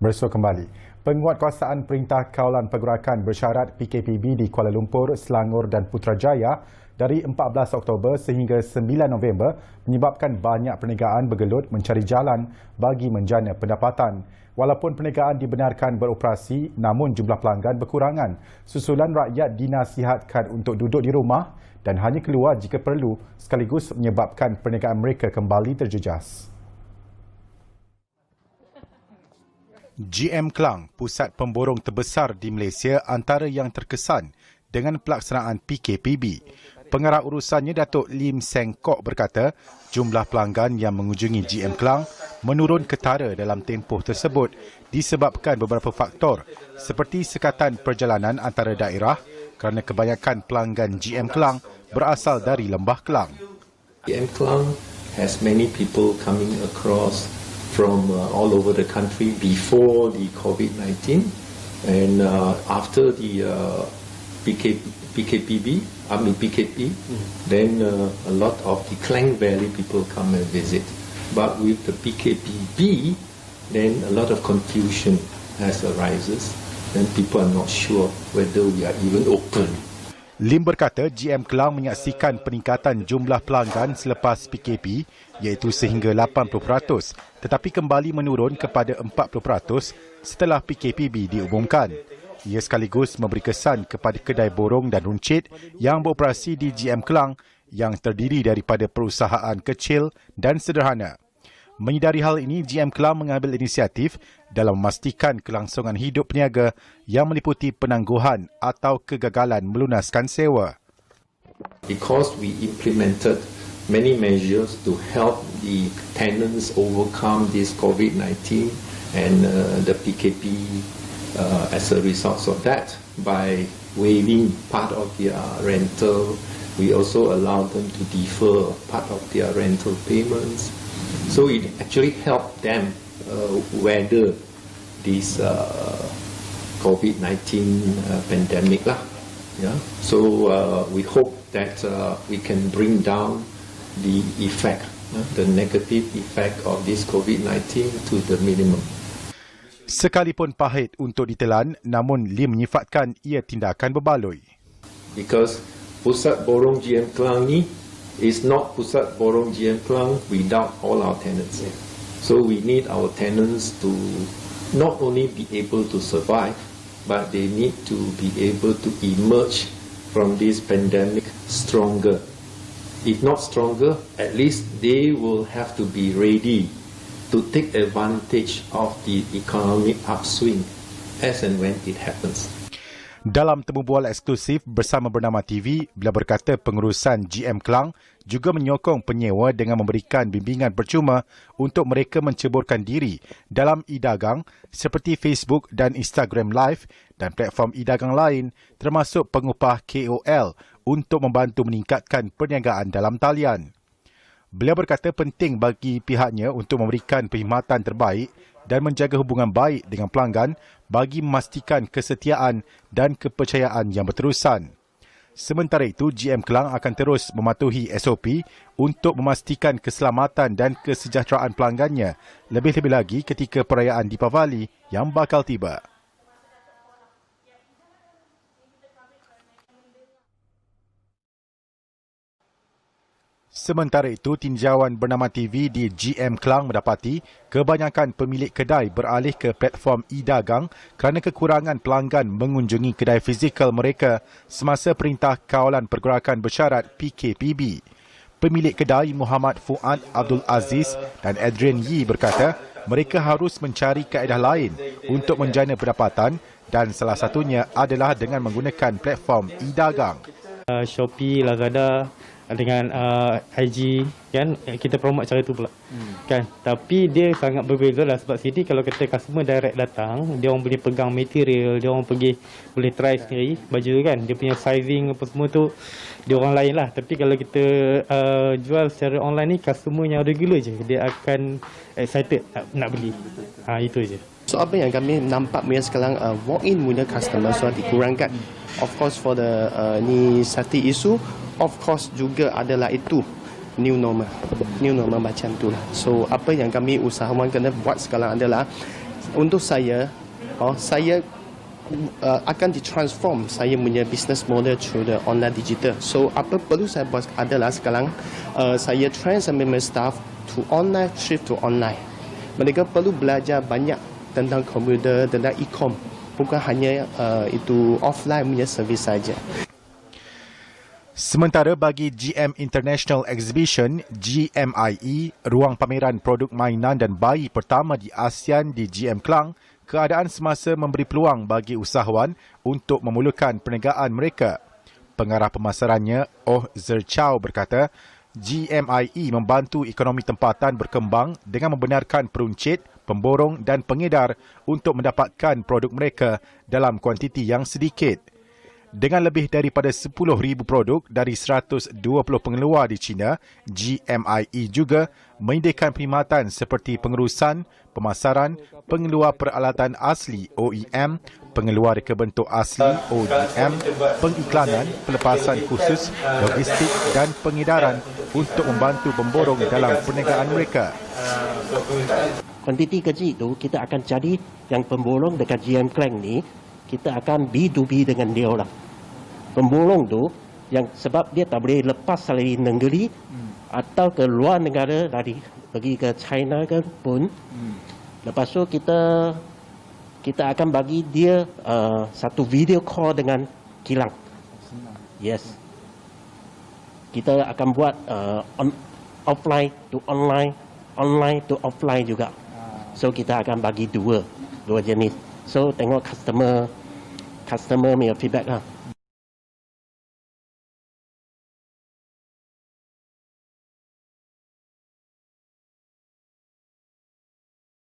Bersua kembali. Penguatkuasaan Perintah Kawalan Pergerakan Bersyarat PKPB di Kuala Lumpur, Selangor dan Putrajaya dari 14 Oktober sehingga 9 November menyebabkan banyak perniagaan bergelut mencari jalan bagi menjana pendapatan. Walaupun perniagaan dibenarkan beroperasi, namun jumlah pelanggan berkurangan. Susulan rakyat dinasihatkan untuk duduk di rumah dan hanya keluar jika perlu, sekaligus menyebabkan perniagaan mereka kembali terjejas. GM Klang, pusat pemborong terbesar di Malaysia, antara yang terkesan dengan pelaksanaan PKPB. Pengarah urusannya Datuk Lim Seng Kok berkata, jumlah pelanggan yang mengunjungi GM Klang menurun ketara dalam tempoh tersebut disebabkan beberapa faktor seperti sekatan perjalanan antara daerah kerana kebanyakan pelanggan GM Klang berasal dari Lembah Klang. GM Klang has many people coming across from all over the country before the COVID-19 and after the PKP, then a lot of the Klang Valley people come and visit. But with the PKPB, then a lot of confusion has arises and people are not sure whether we are even open. Lim berkata GM Klang menyaksikan peningkatan jumlah pelanggan selepas PKP iaitu sehingga 80%, tetapi kembali menurun kepada 40% setelah PKPB diumumkan. Ia sekaligus memberi kesan kepada kedai borong dan runcit yang beroperasi di GM Klang yang terdiri daripada perusahaan kecil dan sederhana. Menyedari hal ini, GM Klang mengambil inisiatif dalam memastikan kelangsungan hidup peniaga yang meliputi penangguhan atau kegagalan melunaskan sewa. Because we implemented many measures to help the tenants overcome this COVID-19 and the PKP as a result of that, by waiving part of their rental, we also allow them to defer part of their rental payments. So it actually helped them weather this COVID-19 pandemic lah. Yeah. So we hope that we can bring down the effect, the negative effect of this COVID-19 to the minimum. Sekalipun pahit untuk ditelan, namun Lim menyifatkan ia tindakan berbaloi. Because Pusat Borong GM Klang ni is not Pusat Borong GM Klang without all our tenants. So we need our tenants to not only be able to survive, but they need to be able to emerge from this pandemic stronger. If not stronger, at least they will have to be ready to take advantage of the economic upswing as and when it happens. Dalam temu bual eksklusif bersama Bernama TV, beliau berkata pengurusan GM Klang juga menyokong penyewa dengan memberikan bimbingan percuma untuk mereka menceburkan diri dalam e-dagang seperti Facebook dan Instagram Live dan platform e-dagang lain termasuk pengupah KOL untuk membantu meningkatkan perniagaan dalam talian. Beliau berkata penting bagi pihaknya untuk memberikan perkhidmatan terbaik dan menjaga hubungan baik dengan pelanggan bagi memastikan kesetiaan dan kepercayaan yang berterusan. Sementara itu, GM Klang akan terus mematuhi SOP untuk memastikan keselamatan dan kesejahteraan pelanggannya, lebih-lebih lagi ketika perayaan Deepavali yang bakal tiba. Sementara itu, tinjauan Bernama TV di GM Klang mendapati kebanyakan pemilik kedai beralih ke platform e-dagang kerana kekurangan pelanggan mengunjungi kedai fizikal mereka semasa Perintah Kawalan Pergerakan Bersyarat PKPB. Pemilik kedai Muhammad Fuad Abdul Aziz dan Adrian Yee berkata mereka harus mencari kaedah lain untuk menjana pendapatan dan salah satunya adalah dengan menggunakan platform e-dagang. Shopee, Lazada dengan IG kan, kita promote cara tu pula kan, tapi dia sangat berbeza lah sebab sini kalau kata customer direct datang, dia orang boleh pegang material, dia orang pergi boleh try sendiri baju kan, dia punya sizing apa semua tu dia orang lain lah. Tapi kalau kita jual secara online ni, customer yang regular je dia akan excited nak beli. Itu je. So apa yang kami nampak sekarang walk-in punya customer sudah dikurangkan. Of course for the ni satu isu, of course juga adalah itu new normal macam tu lah. So apa yang kami usahawan kena buat sekarang adalah untuk saya, saya akan ditransform saya punya business model through the online digital. So apa perlu saya buat adalah sekarang saya train sampai my staff to online, shift to online. Mereka perlu belajar banyak tentang komputer, tentang e-com. Bukan hanya itu offline punya servis saja. Sementara bagi GM International Exhibition, GMIE, ruang pameran produk mainan dan bayi pertama di ASEAN di GM Klang, keadaan semasa memberi peluang bagi usahawan untuk memulakan perniagaan mereka. Pengarah pemasarannya, Oh Zerchao berkata, GMIE membantu ekonomi tempatan berkembang dengan membenarkan peruncit, pemborong dan pengedar untuk mendapatkan produk mereka dalam kuantiti yang sedikit. Dengan lebih daripada 10,000 produk dari 120 pengeluar di China, GMIE juga menyediakan perkhidmatan seperti pengurusan, pemasaran, pengeluar peralatan asli OEM, pengeluar reka bentuk asli ODM, pengiklanan, pelepasan khusus, logistik dan pengedaran untuk membantu pemborong dalam perniagaan mereka. Kuantiti kecil itu kita akan cari yang pemborong dekat GM Klang ni, kita akan B2B dengan dia orang. Pemborong tu yang sebab dia tak boleh lepas dari negeri atau ke luar negara, dari pergi ke China ke pun. Lepas tu kita akan bagi dia satu video call dengan kilang. Yes. Kita akan buat offline to online, online to offline juga. So kita akan bagi dua jenis. So tengok customer punya feedback lah.